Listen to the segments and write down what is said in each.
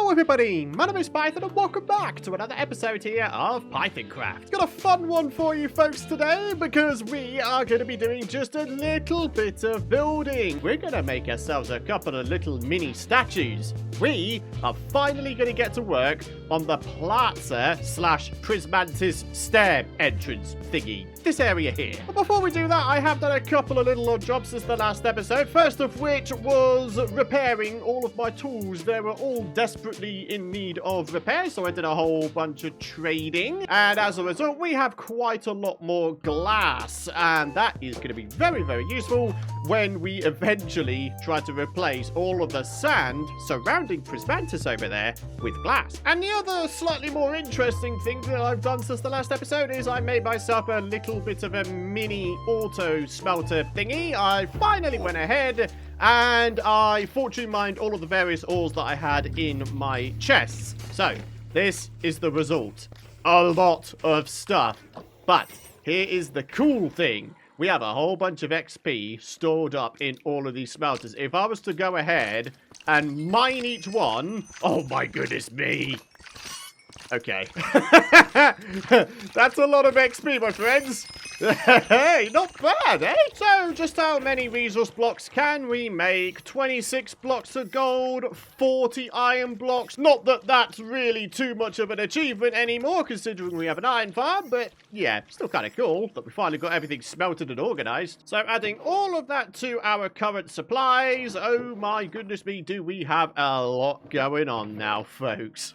Hello everybody, my name is Python and welcome back to another episode here of Pythoncraft. Got a fun one for you folks today because we are going to be doing just a little bit of building. We're going to make ourselves a couple of little mini statues. We are finally going to get to work on the PLAZA / Prismantis stair entrance thingy. This area here. But before we do that, I have done a couple of little odd jobs since the last episode. First of which was repairing all of my tools. They were all desperately in need of repair, so I did a whole bunch of trading. And as a result, we have quite a lot more glass. And that is going to be very, very useful when we eventually try to replace all of the sand surrounding Prismantis over there with glass. And the other slightly more interesting thing that I've done since the last episode is I made myself a little bit of a mini auto smelter thingy. I finally went ahead and I fortune mined all of the various ores that I had in my chests. So this is the result. A lot of stuff. But here is the cool thing. We have a whole bunch of XP stored up in all of these smelters. If I was to go ahead and mine each one, oh my goodness me. Okay. That's a lot of XP, my friends. Hey, not bad, eh? So, just how many resource blocks can we make? 26 blocks of gold, 40 iron blocks. Not that that's really too much of an achievement anymore, considering we have an iron farm, but yeah, still kind of cool that we finally got everything smelted and organized. So, adding all of that to our current supplies, oh my goodness me, do we have a lot going on now, folks.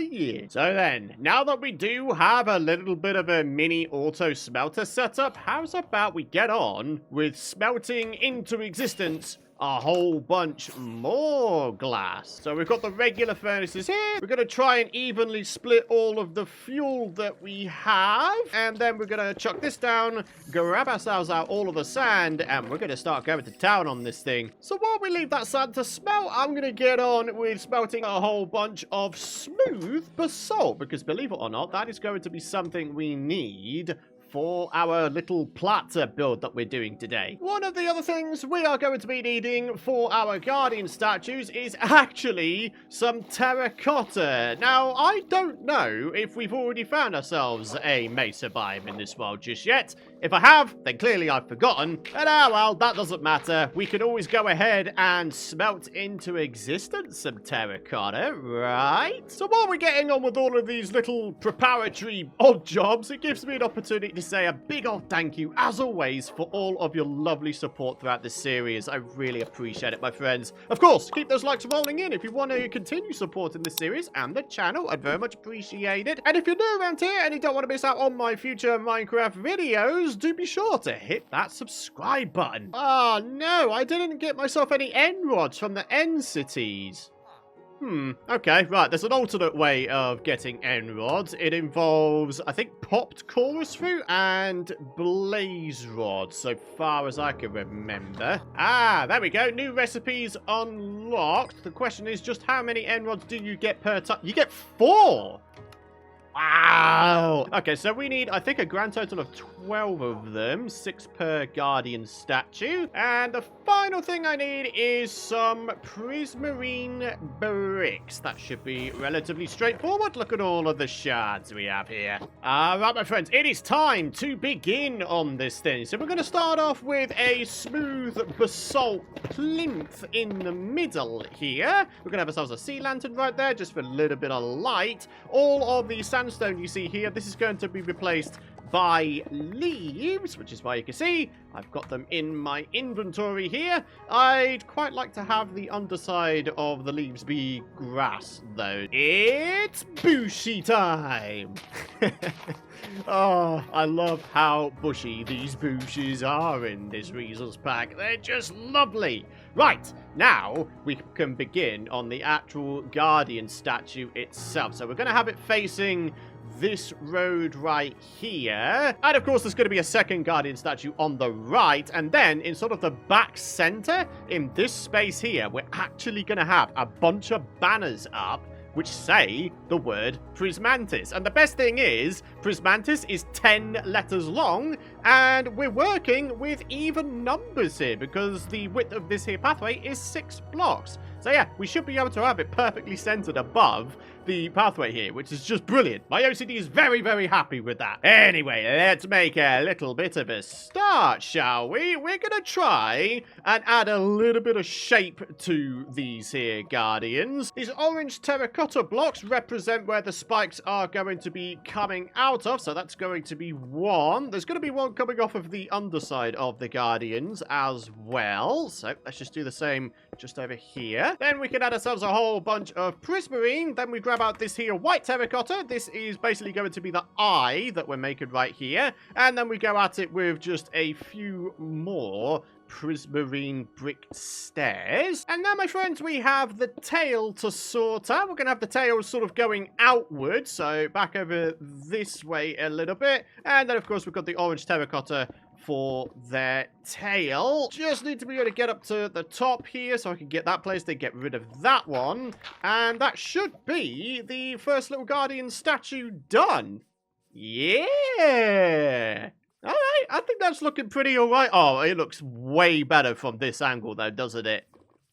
Yeah. So then, now that we do have a little bit of a mini auto smelter setup, how's about we get on with smelting into existence a whole bunch more glass? So we've got the regular furnaces here. We're going to try and evenly split all of the fuel that we have. And then we're going to chuck this down, grab ourselves out all of the sand, and we're going to start going to town on this thing. So while we leave that sand to smelt, I'm going to get on with smelting a whole bunch of smooth basalt. Because believe it or not, that is going to be something we need for our little PLAZA build that we're doing today. One of the other things we are going to be needing for our guardian statues is actually some terracotta. Now, I don't know if we've already found ourselves a mesa biome in this world just yet. If I have, then clearly I've forgotten. And well, that doesn't matter. We can always go ahead and smelt into existence some terracotta, right? So while we're getting on with all of these little preparatory odd jobs, it gives me an opportunity to say a big old thank you, as always, for all of your lovely support throughout this series. I really appreciate it, my friends. Of course, keep those likes rolling in if you want to continue supporting this series and the channel. I'd very much appreciate it. And if you're new around here and you don't want to miss out on my future Minecraft videos, do be sure to hit that subscribe button. Oh no, I didn't get myself any end rods from the end cities. Okay, right, there's an alternate way of getting end rods. It involves, I think, popped chorus fruit and blaze rods, so far as I can remember. Ah, there we go, new recipes unlocked. The question is just how many end rods do you get per time? You get 4! Wow! Okay, so we need, I think, a grand total of 12 of them. 6 per guardian statue. And the final thing I need is some prismarine bricks. That should be relatively straightforward. Look at all of the shards we have here. Alright, my friends, it is time to begin on this thing. So we're going to start off with a smooth basalt plinth in the middle here. We're going to have ourselves a sea lantern right there, just for a little bit of light. All of the sandstone you see here, this is going to be replaced by leaves, which is why you can see I've got them in my inventory here. I'd quite like to have the underside of the leaves be grass, though. It's bushy time! Oh, I love how bushy these bushes are in this resource pack. They're just lovely. Right, now we can begin on the actual guardian statue itself. So we're going to have it facing this road right here. And of course, there's going to be a second guardian statue on the right. And then in sort of the back center, in this space here, we're actually going to have a bunch of banners up which say the word Prismantis. And the best thing is, Prismantis is 10 letters long, and we're working with even numbers here, because the width of this here pathway is 6 blocks. So yeah, we should be able to have it perfectly centered above the pathway here, which is just brilliant. My OCD is very, very happy with that. Anyway, let's make a little bit of a start, shall we? We're gonna try and add a little bit of shape to these here guardians. These orange terracotta blocks represent where the spikes are going to be coming out of, so that's going to be one. There's going to be one coming off of the underside of the guardians as well. So let's just do the same just over here. Then we can add ourselves a whole bunch of prismarine. Then we grab out this here white terracotta. This is basically going to be the eye that we're making right here. And then we go at it with just a few more prismarine brick stairs. And now, my friends, we have the tail to sort out. We're going to have the tail sort of going outward, so back over this way a little bit. And then, of course, we've got the orange terracotta for their tail. Just need to be able to get up to the top here so I can get that placed and get rid of that one. And that should be the first little guardian statue done. Yeah! Alright, I think that's looking pretty alright. Oh, it looks way better from this angle though, doesn't it?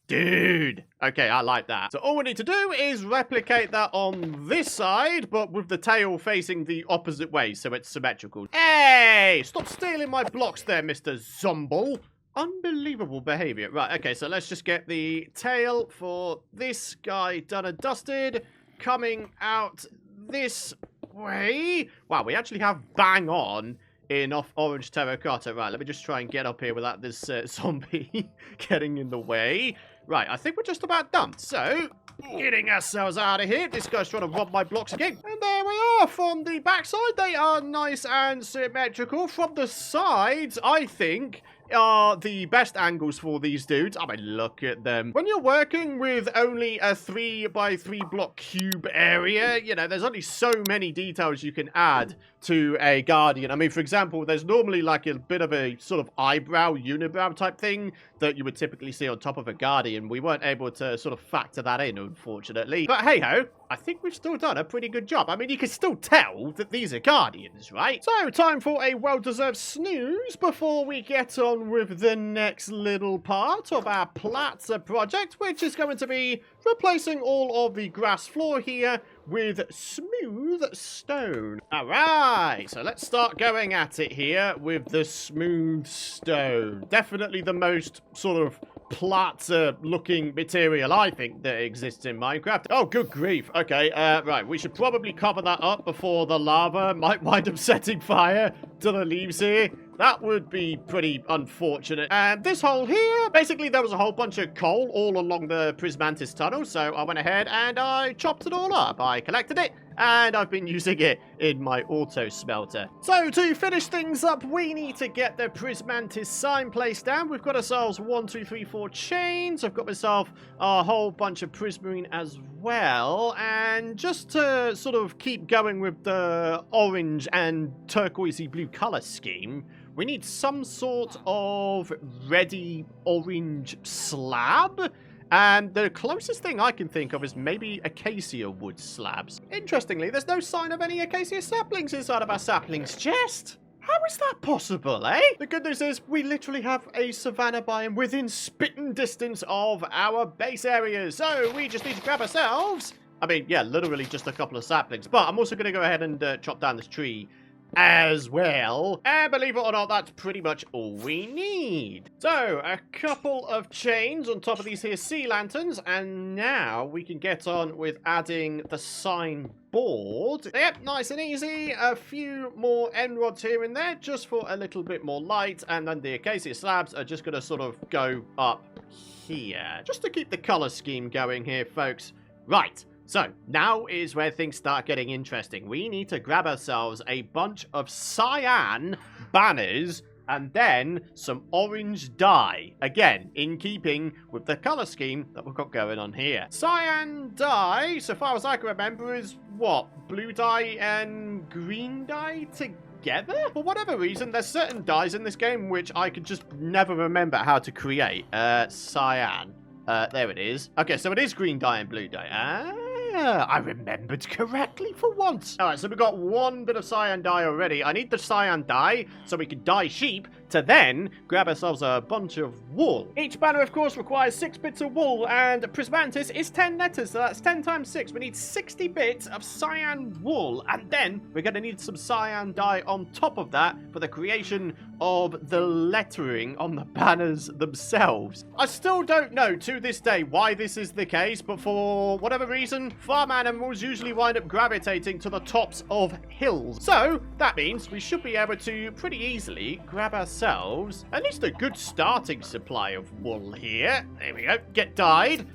Dude! Okay, I like that. So all we need to do is replicate that on this side, but with the tail facing the opposite way, so it's symmetrical. Hey! Stop stealing my blocks there, Mr. Zumble. Unbelievable behavior. Right, okay, so let's just get the tail for this guy done and dusted. Coming out this way. Wow, we actually have bang on enough orange terracotta. Right, let me just try and get up here without this zombie getting in the way. Right, I think we're just about done. So, getting ourselves out of here. This guy's trying to rob my blocks again. And there we are. From the backside, they are nice and symmetrical. From the sides, I think, are the best angles for these dudes. I mean, look at them. When you're working with only a 3x3 block cube area, you know, there's only so many details you can add to a guardian. I mean, for example, there's normally like a bit of a sort of eyebrow, unibrow type thing that you would typically see on top of a guardian. We weren't able to sort of factor that in, unfortunately. But hey-ho, I think we've still done a pretty good job. I mean, you can still tell that these are guardians, right? So, time for a well-deserved snooze before we get on with the next little part of our PLAZA project, which is going to be replacing all of the grass floor here with smooth stone. Alright, so let's start going at it here with the smooth stone. Definitely the most sort of PLAZA looking material I think that exists in Minecraft. Oh, good grief. Okay, right, we should probably cover that up before the lava might wind up setting fire to the leaves here. That would be pretty unfortunate. And this hole here, basically there was a whole bunch of coal all along the Prismantis tunnel, so I went ahead and I chopped it all up. I collected it, and I've been using it in my auto smelter. So to finish things up, we need to get the Prismantis sign placed down. We've got ourselves 1, 2, 3, 4 chains. I've got myself a whole bunch of prismarine as well. And just to sort of keep going with the orange and turquoisey blue color scheme, we need some sort of ready orange slab. And the closest thing I can think of is maybe acacia wood slabs. Interestingly, there's no sign of any acacia saplings inside of our saplings chest. How is that possible, eh? The good news is we literally have a savanna biome within spitting distance of our base areas. So we just need to grab ourselves, I mean, yeah, literally just a couple of saplings. But I'm also going to go ahead and chop down this tree as well. And believe it or not, that's pretty much all we need. So, a couple of chains on top of these here sea lanterns, and now we can get on with adding the sign board. Yep, nice and easy. A few more end rods here and there, just for a little bit more light, and then the acacia slabs are just going to sort of go up here, just to keep the color scheme going here, folks. Right. So, now is where things start getting interesting. We need to grab ourselves a bunch of cyan banners and then some orange dye. Again, in keeping with the color scheme that we've got going on here. Cyan dye, so far as I can remember, is what? Blue dye and green dye together? For whatever reason, there's certain dyes in this game which I could just never remember how to create. Cyan. There it is. Okay, so it is green dye and blue dye. I remembered correctly for once. All right, so we've got one bit of cyan dye already. I need the cyan dye so we can dye sheep to then grab ourselves a bunch of wool. Each banner, of course, requires 6 bits of wool, and Prismantis is 10 letters, so that's 10 times 6. We need 60 bits of cyan wool, and then we're going to need some cyan dye on top of that for the creation of the lettering on the banners themselves. I still don't know to this day why this is the case, but for whatever reason, farm animals usually wind up gravitating to the tops of hills. So that means we should be able to pretty easily grab ourselves at least a good starting supply of wool here. There we go. Get dyed.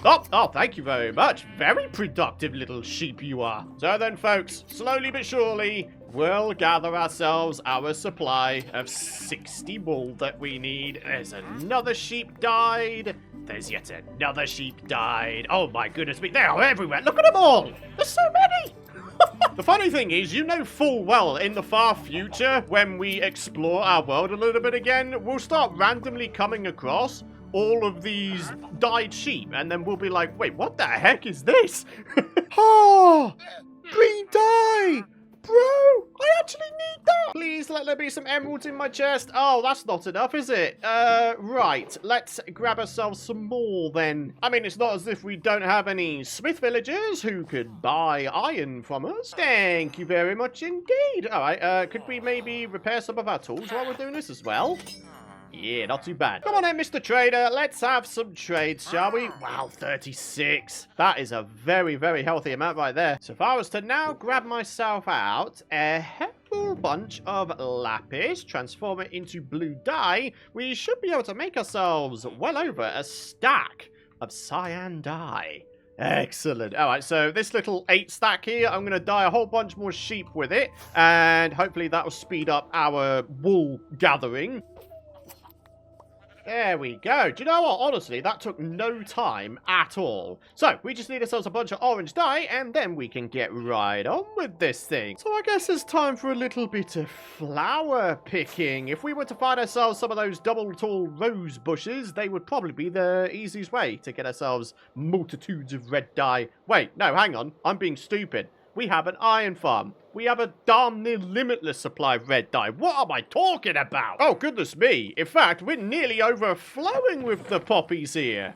Oh, thank you very much. Very productive little sheep you are. So then, folks, slowly but surely, we'll gather ourselves our supply of 60 wool that we need. There's another sheep dyed. There's yet another sheep dyed. Oh, my goodness me. They are everywhere. Look at them all. There's so many. The funny thing is, you know full well in the far future, when we explore our world a little bit again, we'll start randomly coming across all of these dyed sheep, and then we'll be like, wait, what the heck is this? Oh, green dye! Bro, I actually need that! Please let there be some emeralds in my chest. Oh, that's not enough, is it? Right. Let's grab ourselves some more then. I mean, it's not as if we don't have any smith villagers who could buy iron from us. Thank you very much indeed. All right, could we maybe repair some of our tools while we're doing this as well? Yeah, not too bad. Come on then, Mr. Trader. Let's have some trades, shall we? Wow, 36. That is a very, very healthy amount right there. So if I was to now grab myself out a whole bunch of lapis, transform it into blue dye, we should be able to make ourselves well over a stack of cyan dye. Excellent. All right, so this little 8 stack here, I'm going to dye a whole bunch more sheep with it, and hopefully that will speed up our wool gathering. There we go. Do you know what? Honestly, that took no time at all. So, we just need ourselves a bunch of orange dye, and then we can get right on with this thing. So, I guess it's time for a little bit of flower picking. If we were to find ourselves some of those double tall rose bushes, they would probably be the easiest way to get ourselves multitudes of red dye. Wait, no, hang on. I'm being stupid. We have an iron farm. We have a darn near limitless supply of red dye. What am I talking about? Oh, goodness me. In fact, we're nearly overflowing with the poppies here.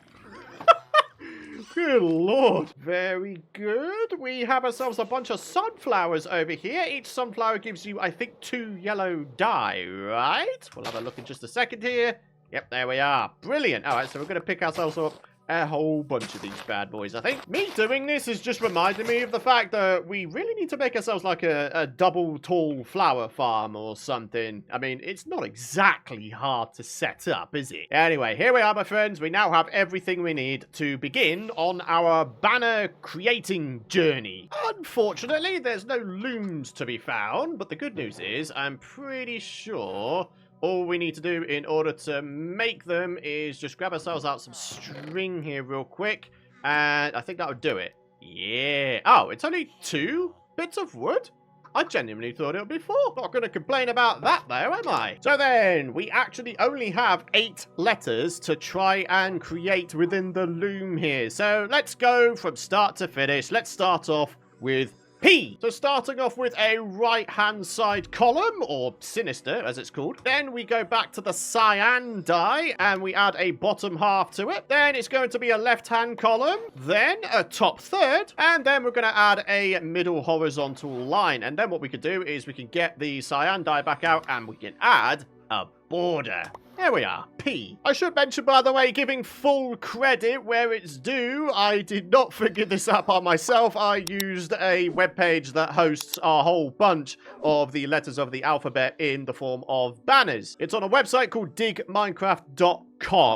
Good lord. Very good. We have ourselves a bunch of sunflowers over here. Each sunflower gives you, I think, 2 yellow dye, right? We'll have a look in just a second here. Yep, there we are. Brilliant. All right, so we're going to pick ourselves up a whole bunch of these bad boys, I think. Me doing this is just reminding me of the fact that we really need to make ourselves like a double tall flower farm or something. I mean, it's not exactly hard to set up, is it? Anyway, here we are, my friends. We now have everything we need to begin on our banner creating journey. Unfortunately, there's no looms to be found, but the good news is I'm pretty sure all we need to do in order to make them is just grab ourselves out some string here real quick. And I think that would do it. Yeah. Oh, it's only 2 bits of wood? I genuinely thought it would be 4. Not going to complain about that though, am I? So then, we actually only have 8 letters to try and create within the loom here. So let's go from start to finish. Let's start off with P. So starting off with a right-hand side column, or sinister as it's called. Then we go back to the cyan dye, and we add a bottom half to it. Then it's going to be a left-hand column, then a top third, and then we're going to add a middle horizontal line. And then what we could do is we can get the cyan dye back out, and we can add a border. There we are, P. I should mention, by the way, giving full credit where it's due, I did not figure this out by myself. I used a webpage that hosts a whole bunch of the letters of the alphabet in the form of banners. It's on a website called digminecraft.com.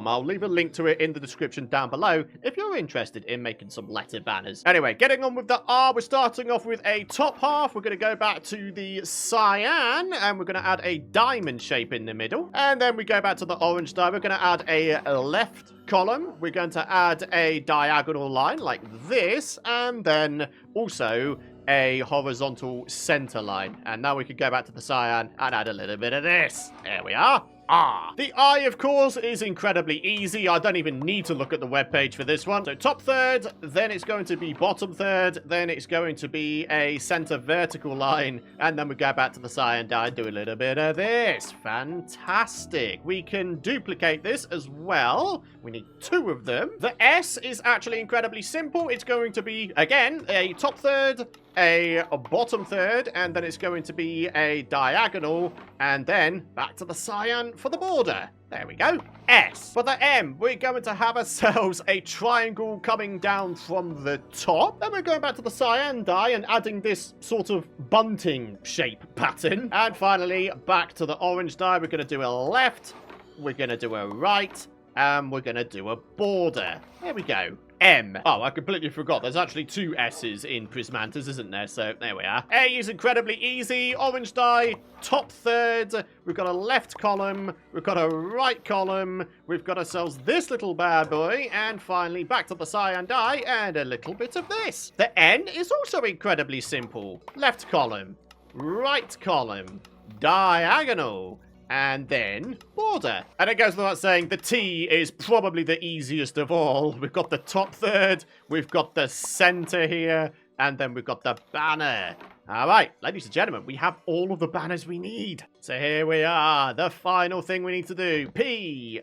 I'll leave a link to it in the description down below if you're interested in making some letter banners. Anyway, getting on with the R, we're starting off with a top half. We're going to go back to the cyan, and we're going to add a diamond shape in the middle. And then we go back to the orange dye. We're going to add a left column. We're going to add a diagonal line like this, and then also a horizontal center line. And now we can go back to the cyan and add a little bit of this. There we are. R. The I, of course, is incredibly easy. I don't even need to look at the webpage for this one. So top third, then it's going to be bottom third, then it's going to be a center vertical line, and then we go back to the side and do a little bit of this. Fantastic. We can duplicate this as well. We need 2 of them. The S is actually incredibly simple. It's going to be, again, a top third, a bottom third, and then it's going to be a diagonal, and then back to the cyan for the border. There we go. S. For the M, we're going to have ourselves a triangle coming down from the top. Then we're going back to the cyan dye and adding this sort of bunting shape pattern. And finally, back to the orange dye. We're going to do a left, we're going to do a right, and we're going to do a border. There we go. M. Oh, I completely forgot. There's actually 2 S's in Prismantis, isn't there? So, there we are. A is incredibly easy. Orange dye, top third. We've got a left column. We've got a right column. We've got ourselves this little bad boy. And finally, back to the cyan dye and a little bit of this. The N is also incredibly simple. Left column, right column, diagonal, and then border. And it goes without saying, the T is probably the easiest of all. We've got the top third, we've got the center here, and then we've got the banner. All right, ladies and gentlemen, we have all of the banners we need. So here we are, the final thing we need to do. Prismantis.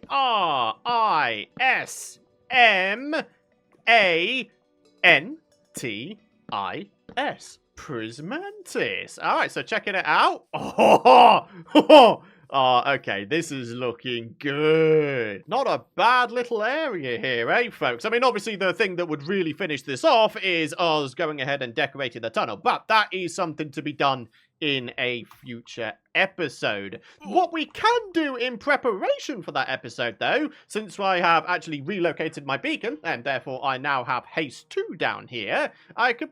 Prismantis. All right, so checking it out. Oh, okay, this is looking good. Not a bad little area here, eh, folks? I mean, obviously, the thing that would really finish this off is us going ahead and decorating the tunnel, but that is something to be done in a future episode. What we can do in preparation for that episode, though, since I have actually relocated my beacon, and therefore I now have haste 2 down here, I could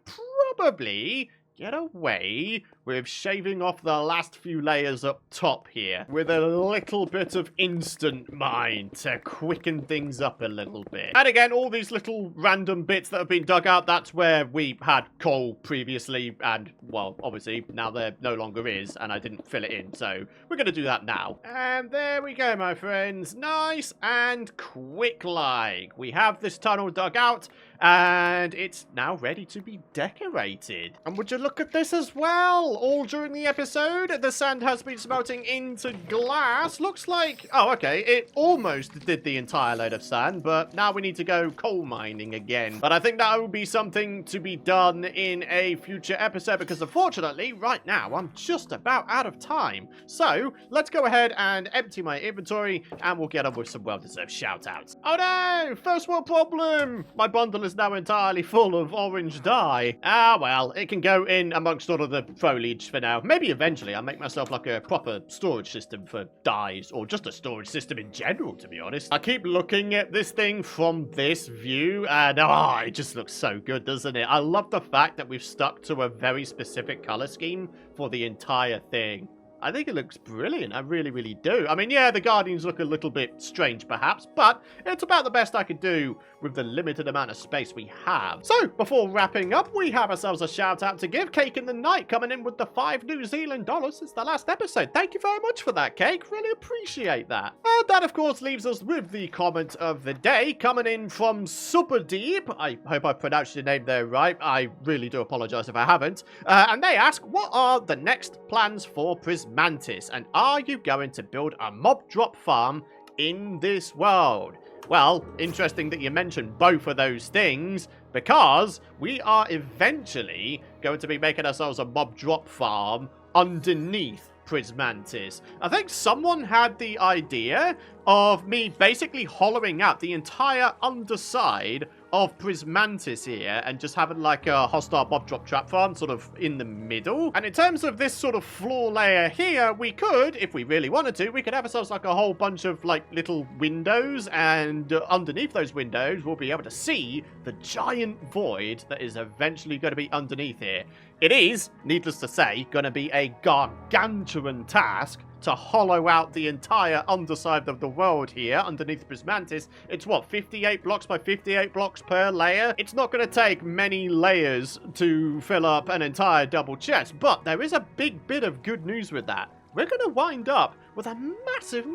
probably get away with shaving off the last few layers up top here with a little bit of instant mine to quicken things up a little bit. And again, all these little random bits that have been dug out, that's where we had coal previously, and, well, obviously, now there no longer is, and I didn't fill it in, so we're going to do that now. And there we go, my friends. Nice and quick-like. We have this tunnel dug out, and it's now ready to be decorated. And would you look at this as well? All during the episode, the sand has been smelting into glass. Looks like, oh, okay, it almost did the entire load of sand, but now we need to go coal mining again. But I think that will be something to be done in a future episode, because unfortunately, right now, I'm just about out of time. So, let's go ahead and empty my inventory, and we'll get on with some well-deserved shout-outs. Oh no! First world problem! My bundle is now entirely full of orange dye. Ah, well, it can go in amongst all of the foliage for now. Maybe eventually I'll make myself like a proper storage system for dyes, or just a storage system in general, to be honest. I keep looking at this thing from this view, and oh, it just looks so good, doesn't it? I love the fact that we've stuck to a very specific color scheme for the entire thing. I think it looks brilliant. I really, really do. I mean, yeah, the Guardians look a little bit strange, perhaps, but it's about the best I could do with the limited amount of space we have. So, before wrapping up, we have ourselves a shout-out to give. Cake in the Night coming in with the 5 New Zealand dollars since the last episode. Thank you very much for that, Cake. Really appreciate that. And that, of course, leaves us with the comment of the day coming in from Super Deep. I hope I pronounced your name there right. I really do apologize if I haven't. And they ask, what are the next plans for Prismantis? And are you going to build a mob drop farm in this world? Well, interesting that you mentioned both of those things, because we are eventually going to be making ourselves a mob drop farm underneath Prismantis. I think someone had the idea of me basically hollowing out the entire underside of Prismantis here and just having like a hostile mob drop trap farm sort of in the middle. And in terms of this sort of floor layer here, we could, if we really wanted to, we could have ourselves like a whole bunch of like little windows, and underneath those windows we'll be able to see the giant void that is eventually going to be underneath here. It is, needless to say, going to be a gargantuan task to hollow out the entire underside of the world here underneath Prismantis. It's what, 58 blocks by 58 blocks per layer? It's not going to take many layers to fill up an entire double chest, but there is a big bit of good news with that. we're going to wind up with a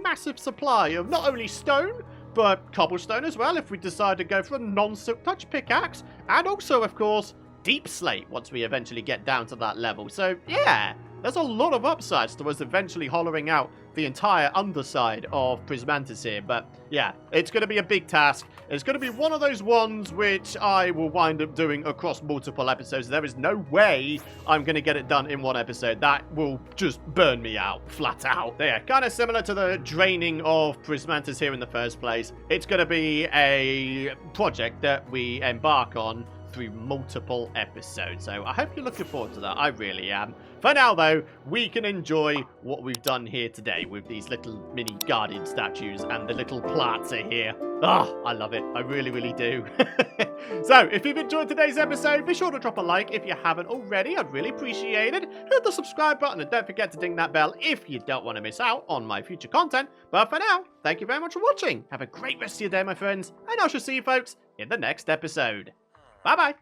massive supply of not only stone, but cobblestone as well if we decide to go for a non-silk touch pickaxe, and also, of course, deep slate once we eventually get down to that level. So, yeah, there's a lot of upsides to us eventually hollowing out the entire underside of Prismantis here. But, yeah, it's going to be a big task. It's going to be one of those ones which I will wind up doing across multiple episodes. There is no way I'm going to get it done in one episode. That will just burn me out, flat out. Yeah, kind of similar to the draining of Prismantis here in the first place. It's going to be a project that we embark on through multiple episodes. So I hope you're looking forward to that. I really am. For now, though, we can enjoy what we've done here today with these little mini guardian statues and the little PLAZA here. Oh, I love it. I really do. So, if you've enjoyed today's episode, be sure to drop a like if you haven't already. I'd really appreciate it. Hit the subscribe button and don't forget to ding that bell if you don't want to miss out on my future content. But for now, thank you very much for watching. Have a great rest of your day, my friends, and I shall see you folks in the next episode. Bye-bye.